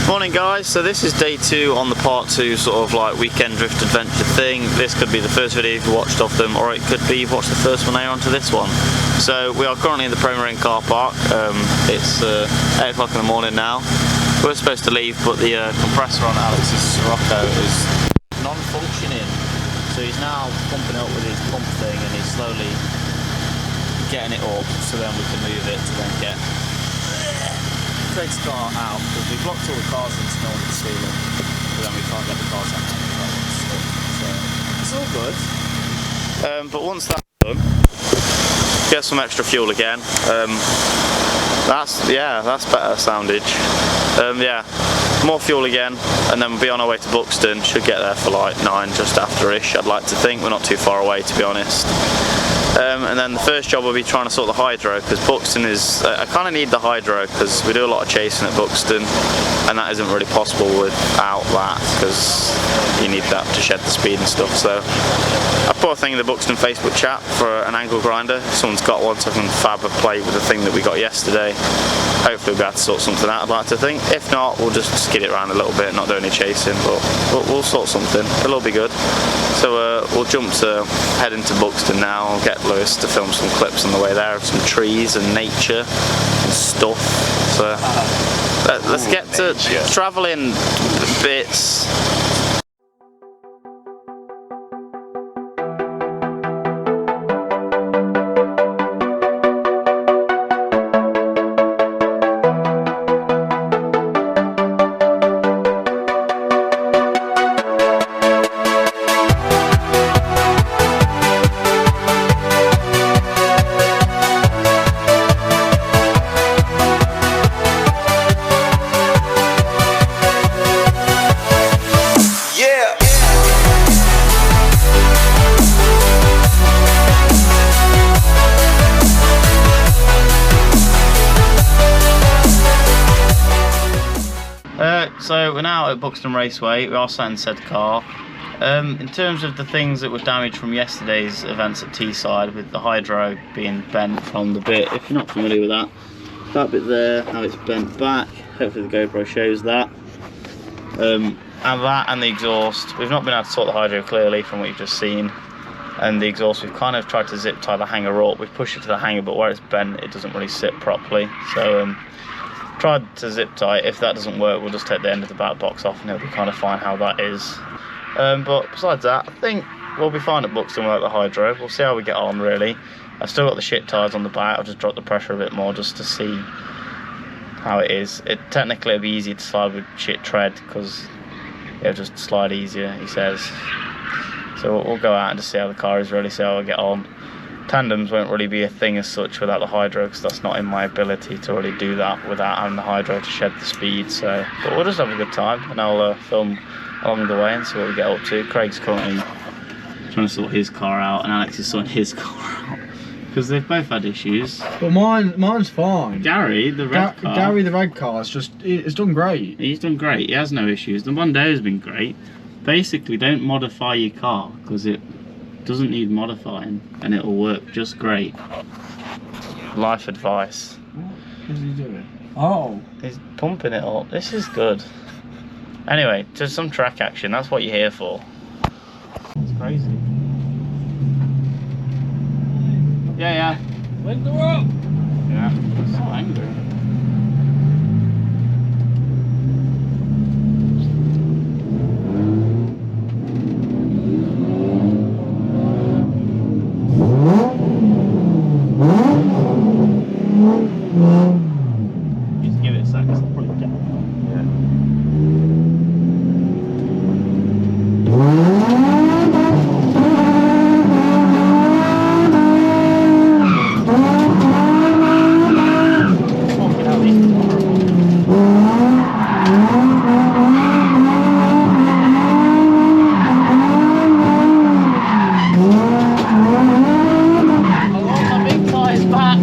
Morning guys, so this is day 2 on the part 2 sort of like weekend drift adventure thing. This could be the first video you've watched of them, or it could be you've watched the first one there onto this one. So we are currently in the Premier Inn car park. It's 8 o'clock in the morning now. We're supposed to leave, but the compressor on Alex's Sirocco is non-functioning. So he's now pumping it up with his pump thing and he's slowly getting it up so then we can move it to then get Craig's car out, because we blocked all the cars in snow and ceiling, but then we can't get the cars out now. So it's all good. But once that's done, get some extra fuel again. That's better soundage. Yeah, more fuel again, and then we'll be on our way to Buxton. Should get there for like 9, just after-ish, I'd like to think. We're not too far away, to be honest. And then the first job will be trying to sort the hydro, because Buxton is, I kind of need the hydro because we do a lot of chasing at Buxton and that isn't really possible without that, because you need that to shed the speed and stuff. So I put a thing in the Buxton Facebook chat for an angle grinder. If someone's got one, so I can fab a plate with the thing that we got yesterday. Hopefully we'll be able to sort something out, I'd like to think. If not, we'll just skid it around a little bit, not do any chasing, but we'll sort something. It'll be good. So we'll jump to head into Buxton now. I'll get Lewis to film some clips on the way there of some trees and nature and stuff. So let's get to travelling bits. So we're now at Buxton Raceway. We are sat in said car. In terms of the things that were damaged from yesterday's events at Teeside, with the hydro being bent from the bit, if you're not familiar with that bit there, how it's bent back, hopefully the GoPro shows that. And that and the exhaust, we've not been able to sort the hydro clearly from what you've just seen. And the exhaust, we've kind of tried to zip tie the hanger up. We've pushed it to the hanger, but where it's bent, it doesn't really sit properly. So tried to zip tie. If that doesn't work, we'll just take the end of the back box off and it'll be kind of fine how that is. But besides that, I think we'll be fine at Buxton without the hydro. We'll see how we get on, really. I've still got the shit tyres on the back. I'll just drop the pressure a bit more just to see how it is. Technically it'll be easier to slide with shit tread because it'll just slide easier, he says. So we'll go out and just see how the car is, really see how I get on. Tandems won't really be a thing as such without the hydro, because that's not in my ability to really do that without having the hydro to shed the speed. So, but we'll just have a good time, and I'll film along the way and see what we get up to. Craig's currently trying to sort his car out, and Alex is sorting his car out because they've both had issues. But mine's fine. Gary, the red car. Gary, the red car, it's done great. He's done great. He has no issues. The Mondeo's been great. Basically, don't modify your car because it doesn't need modifying and it'll work just great. Life advice. What is he doing? Oh, he's pumping it up. This is good. Anyway, just some track action, that's what you're here for. It's crazy. Yeah. Let go up. Yeah, I'm so angry. Just give it a sec, it's probably down. Fucking hell, these are horrible. My big car is back.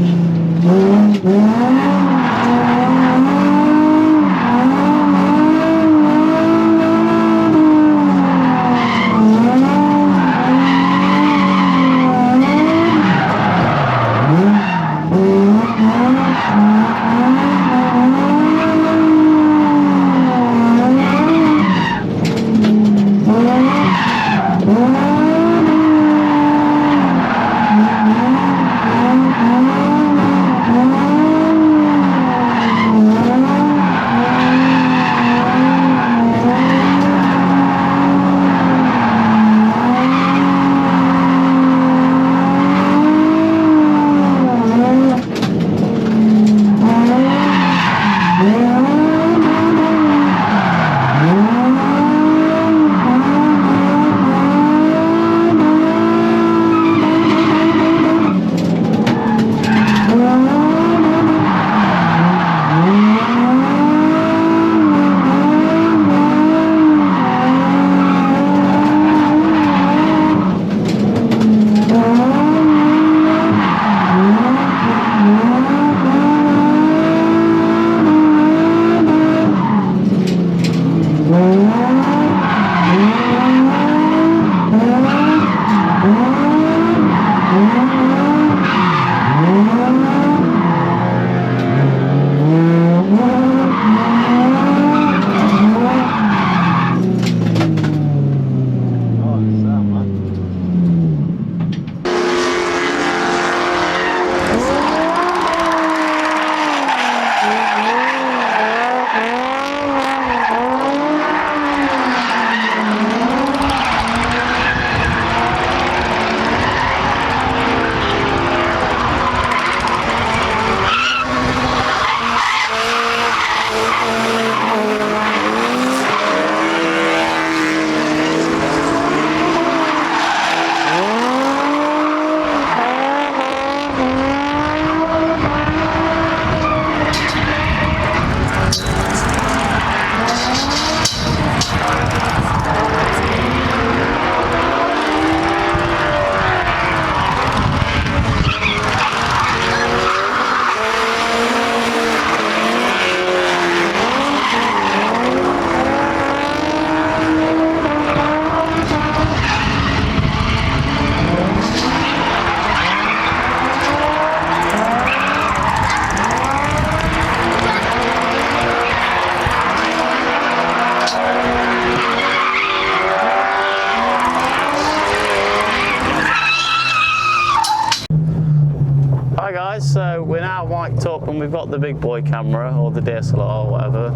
we've got the big boy camera or the DSLR or whatever.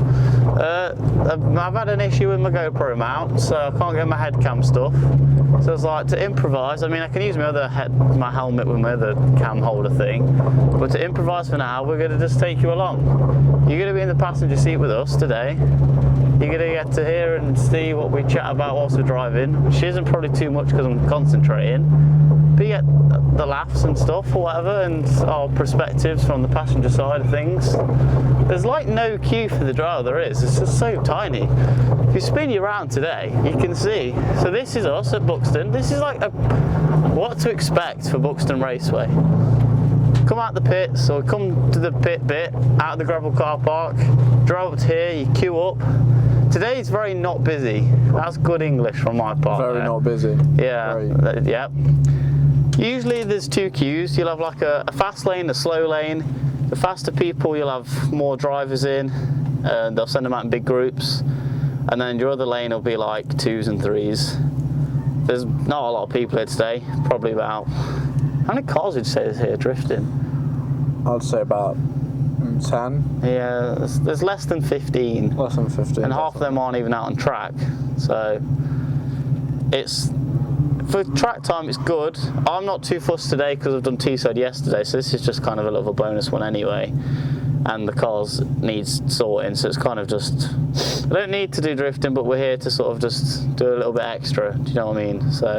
I've had an issue with my GoPro mount, so I can't get my head cam stuff. So it's like to improvise. I mean, I can use my helmet with my other cam holder thing, but to improvise for now, we're going to just take you along. You're going to be in the passenger seat with us today. You're going to get to hear and see what we chat about whilst we're driving, which isn't probably too much because I'm concentrating. But you get the laughs and stuff or whatever, and our perspectives from the passenger side of things. There's like no queue for the driver, there is. It's just so tiny. If you spin you around today, you can see. So this is us at Buxton. This is like what to expect for Buxton Raceway. Come out the pits, or come to the pit bit, out of the gravel car park, drive up to here, you queue up. Today it's very not busy. That's good English from my part. Very not busy. Yeah, yeah. Usually there's two queues. You'll have like a fast lane, a slow lane. The faster people, you'll have more drivers in, and they'll send them out in big groups. And then your other lane will be like 2s and 3s. There's not a lot of people here today. Probably about, how many cars would you say is here drifting? I'd say about 10. Yeah, there's less than 15. Less than 15. And half of them aren't even out on track. So it's, for track time it's good. I'm not too fussed today because I've done teeside yesterday, so this is just kind of a little bonus one anyway. And the cars needs sorting, so it's kind of just, I don't need to do drifting, but we're here to sort of just do a little bit extra, do you know what I mean? So,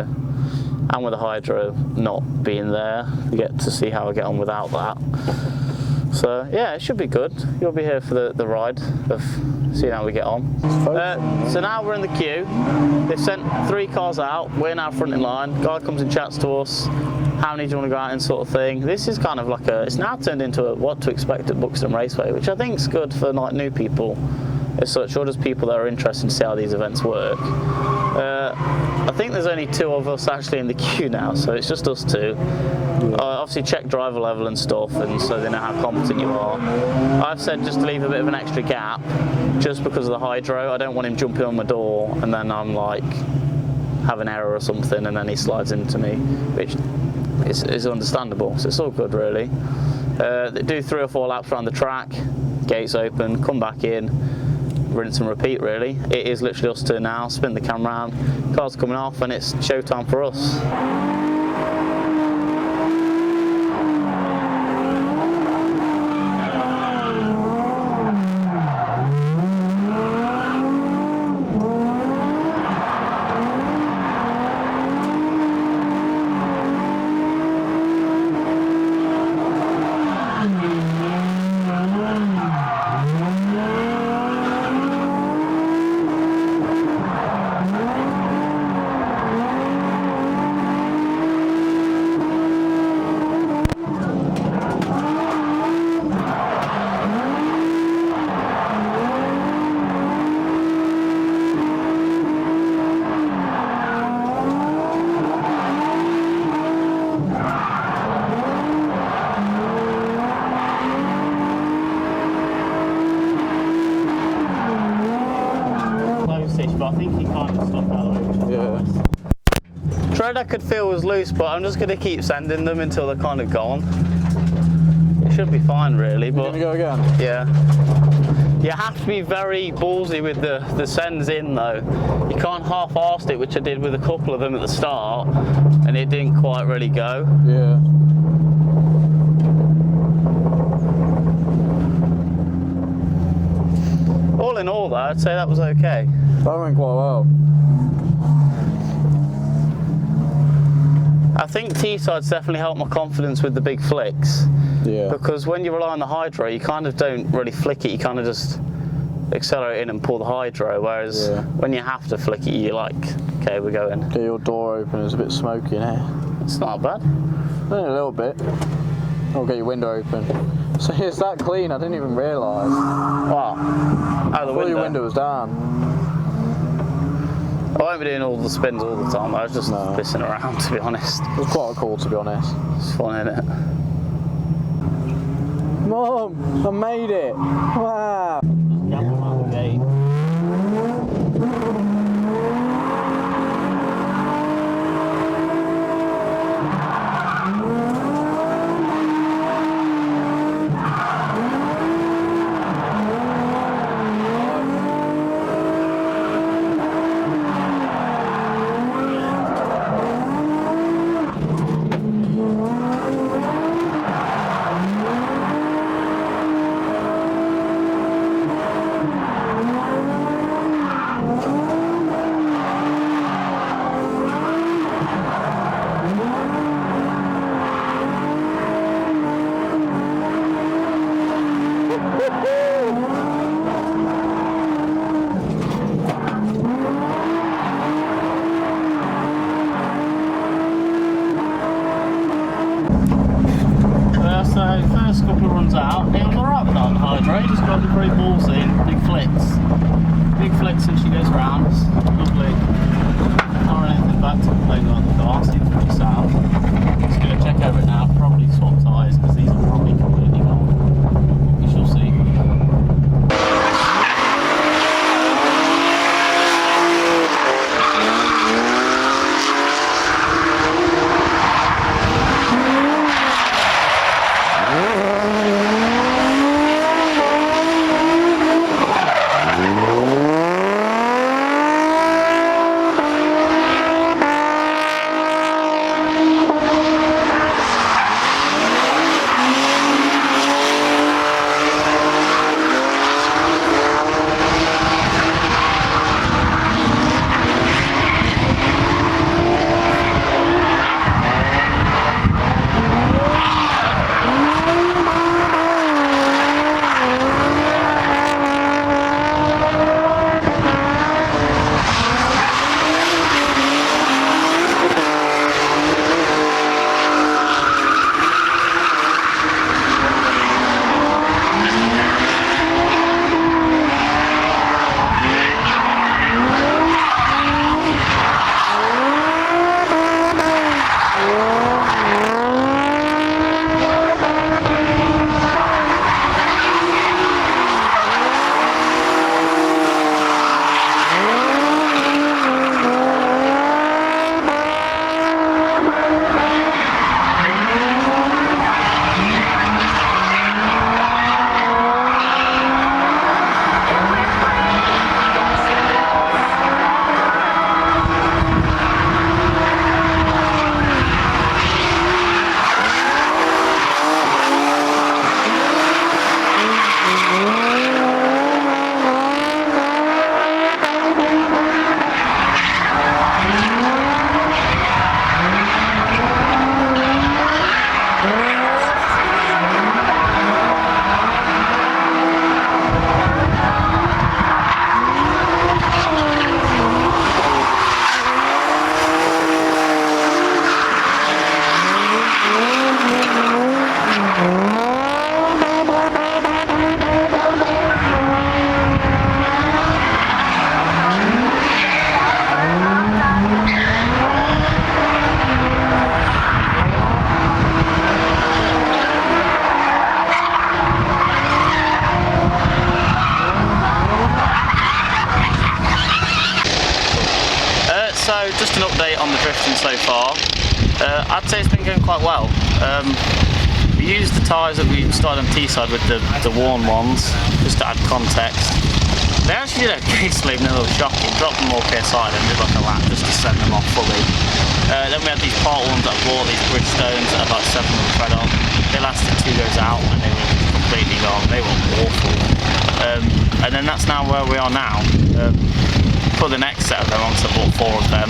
and with the hydro not being there, you get to see how I get on without that. So yeah, it should be good. You'll be here for the ride of seeing how we get on. So now we're in the queue. They've sent 3 cars out. We're now front in line. Guy comes and chats to us. How many do you want to go out in, sort of thing. This is kind of like it's now turned into a what to expect at Buxton Raceway, which I think is good for like new people as such, or just people that are interested to see how these events work. I think there's only 2 of us actually in the queue now, so it's just us 2. Obviously check driver level and stuff, and so they know how competent you are. I've said just to leave a bit of an extra gap, just because of the hydro. I don't want him jumping on my door and then I'm like have an error or something and then he slides into me, which is understandable, so it's all good really. They do 3 or 4 laps around the track, gates open, come back in, rinse and repeat really. It is literally us 2 now, spin the camera around, car's coming off and it's showtime for us. But I think he kind of stopped that way. Yeah. Tread I could feel was loose, but I'm just going to keep sending them until they're kind of gone. It should be fine really, but... You're going to go again? Yeah. You have to be very ballsy with the sends in though. You can't half-arse it, which I did with a couple of them at the start, and it didn't quite really go. Yeah. All in all though, I'd say that was okay. That went quite well. I think Teeside's definitely helped my confidence with the big flicks. Yeah. Because when you rely on the hydro, you kind of don't really flick it, you kind of just accelerate in and pull the hydro, whereas when you have to flick it, you're like, okay, we're going. Get your door open, it's a bit smoky in here. It's not bad. Only a little bit. I'll get your window open. So it's that clean, I didn't even realise. Wow. Out of the window? Your window was down. I won't be doing all the spins all the time, I was just pissing around to be honest. It was quite cool to be honest. It's fun, isn't it? Mum, I made it! Wow! so far. I'd say it's been going quite well. We used the tyres that we started on Teesside with the worn ones, just to add context. They actually did okay, leaving a little shocking. Dropped them more PSI and did like a lap just to send them off fully. Then we had these part ones that I bought, these Bridgestones that had like 7 with tread on. They lasted 2 goes out and they were completely gone. They were awful. And then that's now where we are now. Put the next set of them on, so I bought 4 of them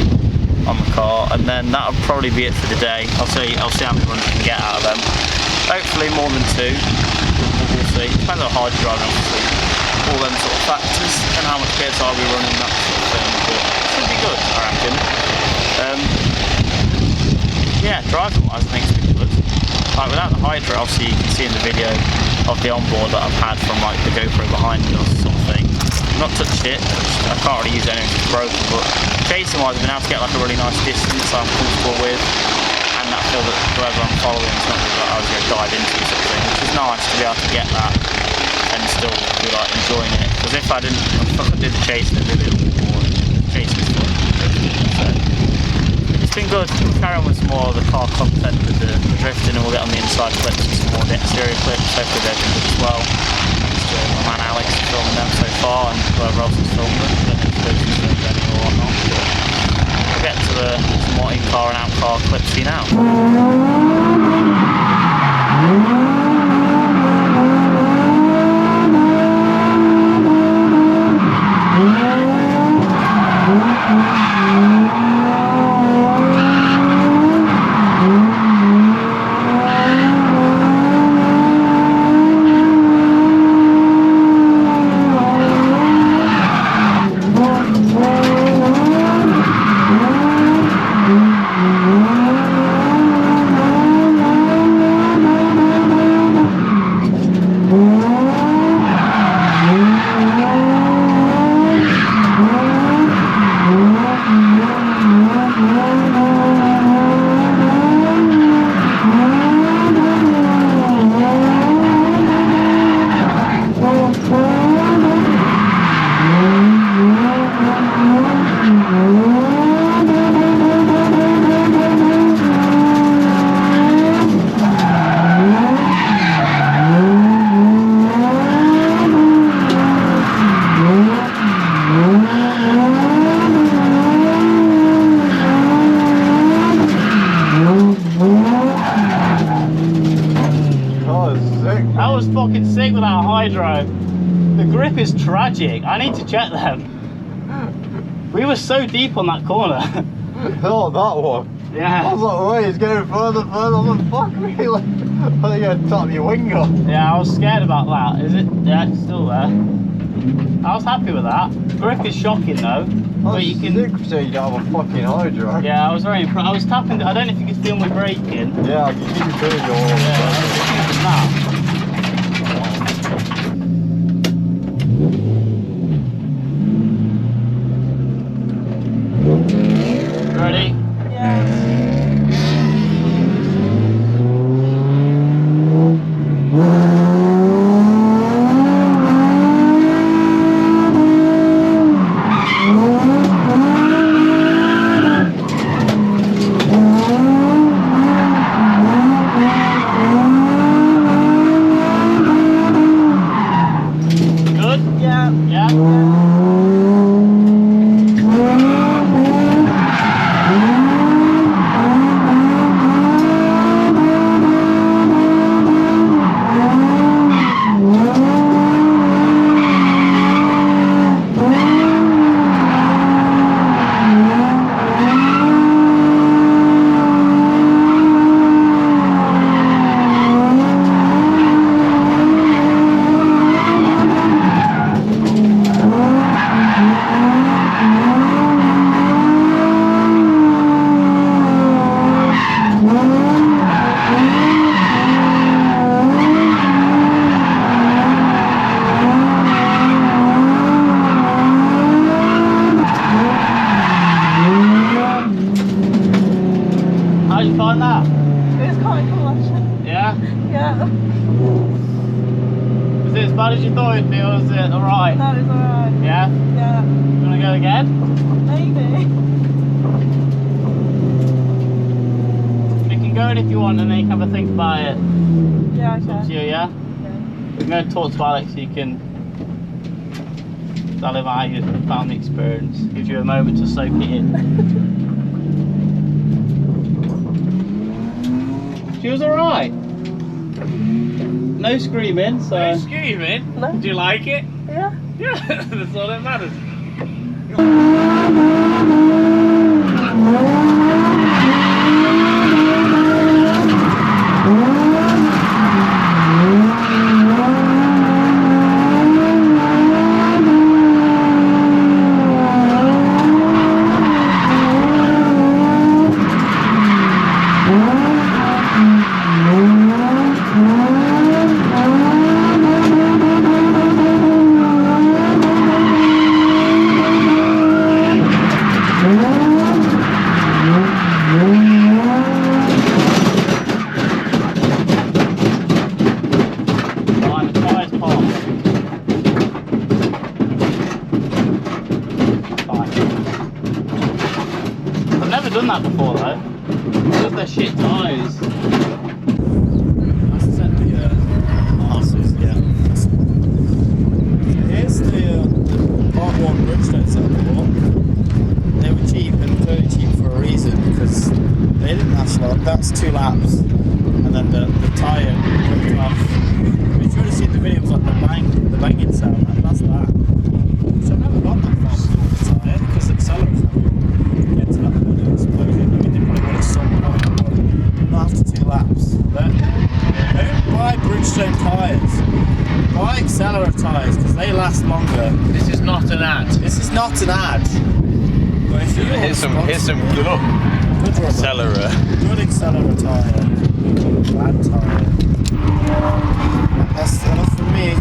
on the car, and then that'll probably be it for the day. I'll see how many runs we can get out of them. Hopefully more than 2. We'll see. Depends on how hard you're driving, obviously. All them sort of factors and how much PSI we running, that sort of thing. But it should be good, I reckon. Yeah, driving wise, I think it's been good. Like without the hydro, obviously you can see in the video of the onboard that I've had from like the GoPro behind me or sort of thing. I've not touched it, I can't really use it anyway, it's broken, but chasing wise I've been able to get like a really nice distance I'm comfortable with, and I feel that whoever I'm following is not really like I was going to dive into sort of thing, which is nice to be able to get that and still be like enjoying it, because if I did the chasing it'd be a bit more chasing fun. So it's been good. We'll carry on with some more of the car content with the drifting, and we'll get on the inside clips and some more of the exterior clips. Hopefully they've been good as well. Thanks to my man Alex for filming them so far, and whoever else has filmed them. I don't know if those are ready or whatnot, but we'll get to some more in-car and out-car clips for you now. That was fucking sick without a hydro. The grip is tragic. I need to check them. We were so deep on that corner. Oh, that one? Yeah. I was like, wait, it's going further. I was like, fuck me. Like, I think you're going to top your wing up. Yeah, I was scared about that. Is it? Yeah, it's still there. I was happy with that. Grip is shocking though. But you can. You don't have a fucking hydro. Yeah, I was very impressed. I was tapping. I don't know if you could feel my braking. Yeah, I can keep doing all Yeah, I was using that. Ready? Yeah. Good? Yeah. Yeah? How'd you find that? It was quite cool actually. Yeah? Yeah. Was it as bad as you thought it'd be, or was it alright? That was alright. Yeah? Yeah. You wanna go again? Maybe. road if you want, and then you can have a think about it. Yeah, It's up to you, okay. yeah? Yeah. We're going to talk to Alex so you can tell him how you found the experience. Gives you a moment to soak it in. She was alright. No screaming, so. No screaming? No. Do you like it? Yeah. Yeah, that's all that matters. Right, the tyre's popped. Fine. I've never done that before though. Because they're shit tyres. That's the arses, yeah. Here's the Part 1 Bridgestones that I bought. They were cheap and very cheap for a reason because they didn't last long. That's 2 laps. And then the tyre ripped off. If you would have seen the video, it was like the banging sound. That's that. So I've never got that far before the tyre because the accelerator's not get to that point of explosion. I mean, they probably would at some point, but not after 2 laps. But don't buy Bridgestone tyres. Buy Accelera tyres because they last longer. This is not an ad. This is not an ad. But if you Here's some good rubber, Accelera. good Accelera tyre, bad tyre. That's enough for me.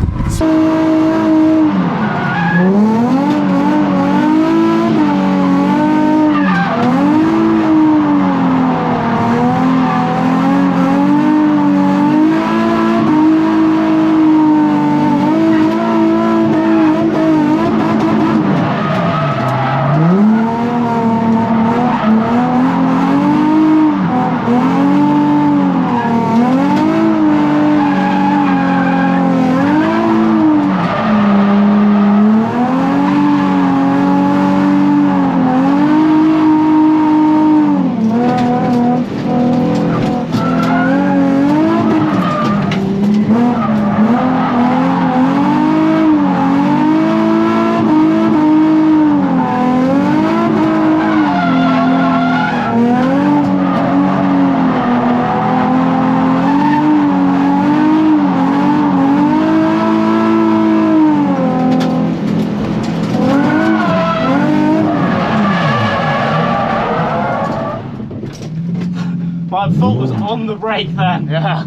My foot was on the brake then. Yeah.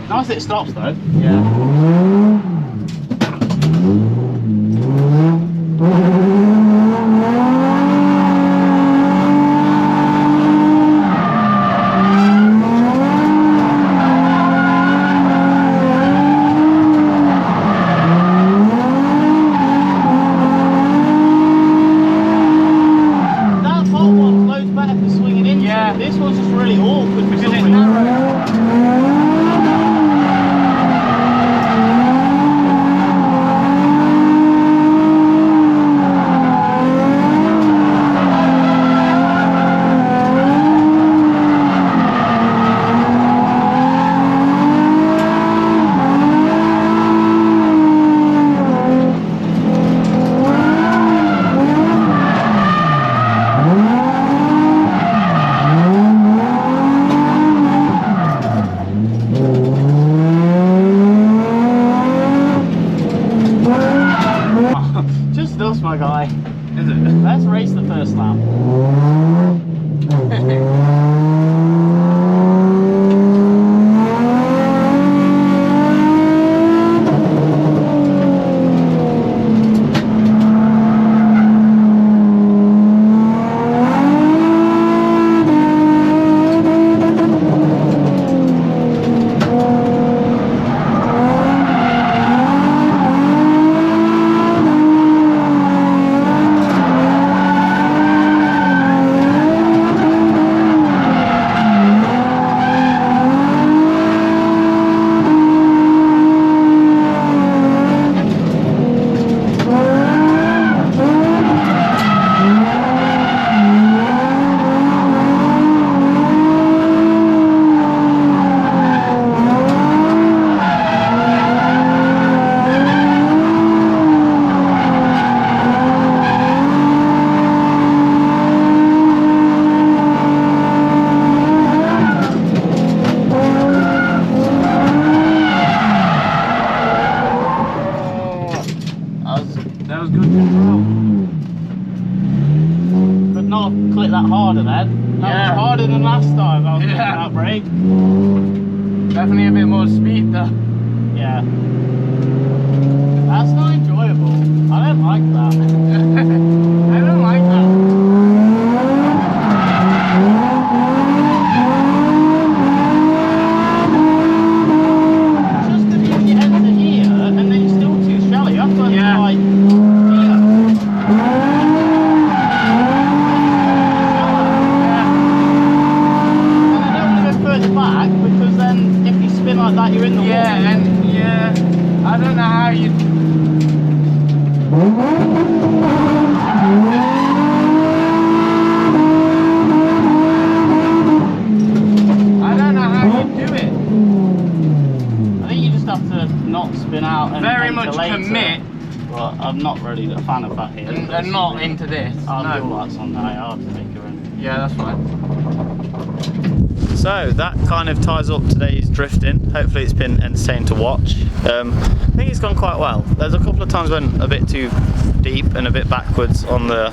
Nice that it stops though. Yeah. That hot one's loads better for swinging into. Yeah. This one's just really awkward for Because some it's reason. narrow. Just us, my guy. Is it? Let's race the first lap. Could not click that harder then. That was harder than last time I was clicking that brake. Definitely a bit more speed though. Yeah. That's not enjoyable. I don't like that. I don't like that. Just because you enter here and then you're still too shallow. You have to enter like here. Back, because then if you spin like that you're in the wall. I don't know how you do it. I think you just have to not spin out and very enter much later. commit But I'm not really a fan of that here. and not into this. I'll do lights on that, I'll have to take her in. Yeah, that's fine. So that kind of ties up today's drifting. Hopefully it's been entertaining to watch. I think it's gone quite well. There's a couple of times when a bit too deep and a bit backwards on the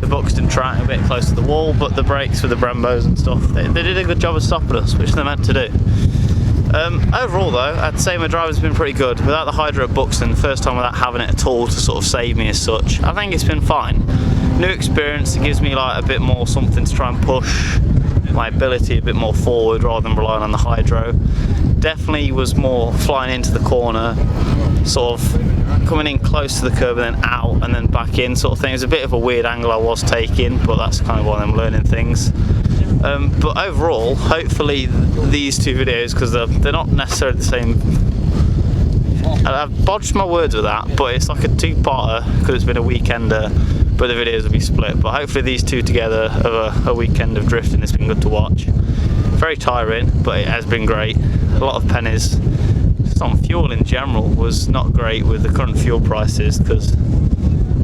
Buxton track, a bit close to the wall, but the brakes with the Brembos and stuff, they did a good job of stopping us, which they're meant to do. Overall though, I'd say my driving's been pretty good. Without the hydro at Buxton, the first time without having it at all to sort of save me as such, I think it's been fine. New experience, it gives me like a bit more something to try and push my ability a bit more forward rather than relying on the hydro. Definitely was more flying into the corner, sort of coming in close to the curb and then out and then back in sort of thing. It was a bit of a weird angle I was taking, but that's kind of one of them learning things. But overall, hopefully these two videos, because they're not necessarily the same. I've bodged my words with that, but it's like a two-parter because it's been a weekender, but the videos will be split. But hopefully these two together of a weekend of drifting, it's been good to watch. Very tiring, but it has been great. A lot of pennies. Just on fuel in general was not great with the current fuel prices, because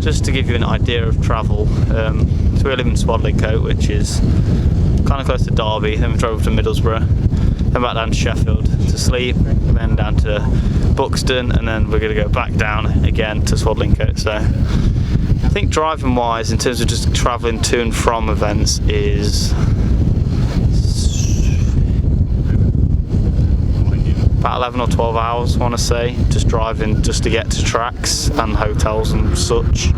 just to give you an idea of travel, so we live in Swadlincote, which is kind of close to Derby, then we drove up to Middlesbrough, then back down to Sheffield to sleep, and then down to Buxton, and then we're going to go back down again to Swadlincote. So I think driving wise, in terms of just travelling to and from events, is about 11 or 12 hours, I want to say, just driving just to get to tracks and hotels and such,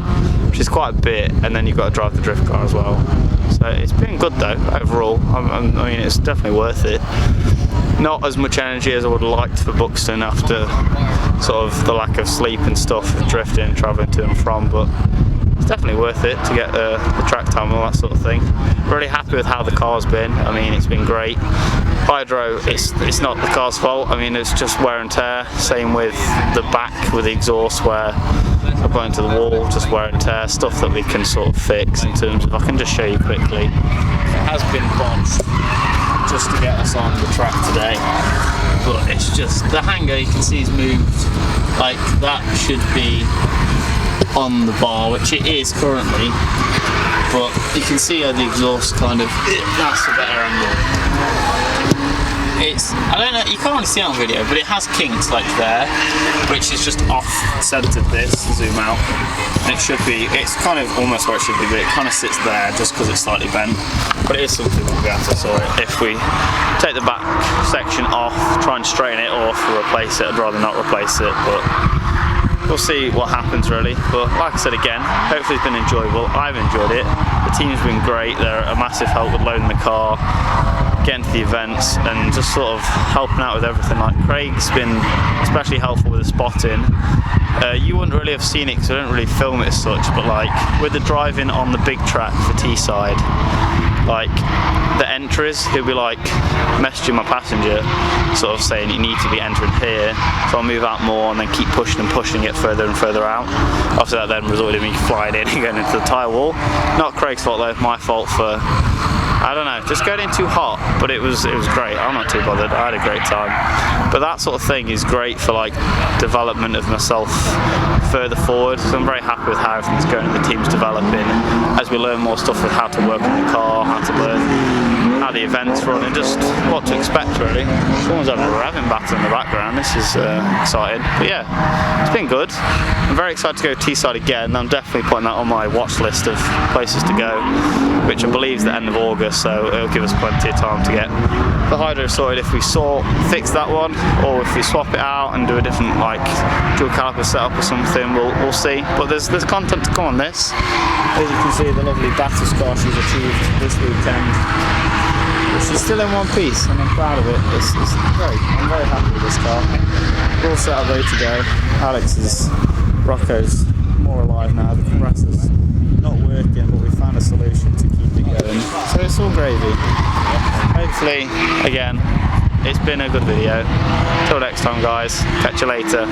which is quite a bit, and then you've got to drive the drift car as well. So it's been good though, overall. I mean, it's definitely worth it. Not as much energy as I would have liked for Buxton after sort of the lack of sleep and stuff, drifting and travelling to and from, but it's definitely worth it to get the track time and all that sort of thing. Really happy with how the car's been. I mean, it's been great. Hydro, it's not the car's fault. I mean, it's just wear and tear. Same with the back with the exhaust, where I'm going to the wall, just wear and tear, stuff that we can sort of fix in terms of, I can just show you quickly. It has been bodged just to get us on the track today, but it's just, the hanger you can see is moved, like that should be on the bar, which it is currently, but you can see how the exhaust kind of, that's a better angle. It's, I don't know, you can't really see it on video, but it has kinks like there, which is just off-centered this, zoom out, and it should be, it's kind of almost where it should be, but it kind of sits there just because it's slightly bent, but it is something we'll be able to sort it. If we take the back section off, try and straighten it off or replace it, I'd rather not replace it, but we'll see what happens really. But like I said again, hopefully it's been enjoyable. I've enjoyed it. The team's been great. They're a massive help with loading the car, getting to the events, and just sort of helping out with everything. Like Craig's been especially helpful with the spotting. You wouldn't really have seen it because I don't really film it as such, but like with the driving on the big track for Teesside, like the entries, he'll be like messaging my passenger sort of saying you need to be entering here, so I'll move out more and then keep pushing and pushing it further and further out. Obviously that then resulted in me flying in and going into the tyre wall. Not Craig's fault though, my fault for, I don't know, just going in too hot, but it was great. I'm not too bothered, I had a great time. But that sort of thing is great for like development of myself further forward, so I'm very happy with how everything's going and the team's developing as we learn more stuff with how to work on the car, how to learn how the event's running, just what to expect really. Someone's having a revving battle in the background, this is exciting. But yeah, it's been good. I'm very excited to go Teesside again. I'm definitely putting that on my watch list of places to go, which I believe is the end of August, so it'll give us plenty of time to get the hydro sorted if we fix that one, or if we swap it out and do a different like dual caliper setup or something, we'll see. But there's content to come on this. As you can see, the lovely battle score she's achieved this weekend. But she's still in one piece, and I'm proud of it. It's great. I'm very happy with this car. We're all set up ready to go. Rocco's more alive now. The compressor's not working, but we found a solution to keep it going. So it's all gravy. Hopefully, again, it's been a good video. Till next time guys, catch you later.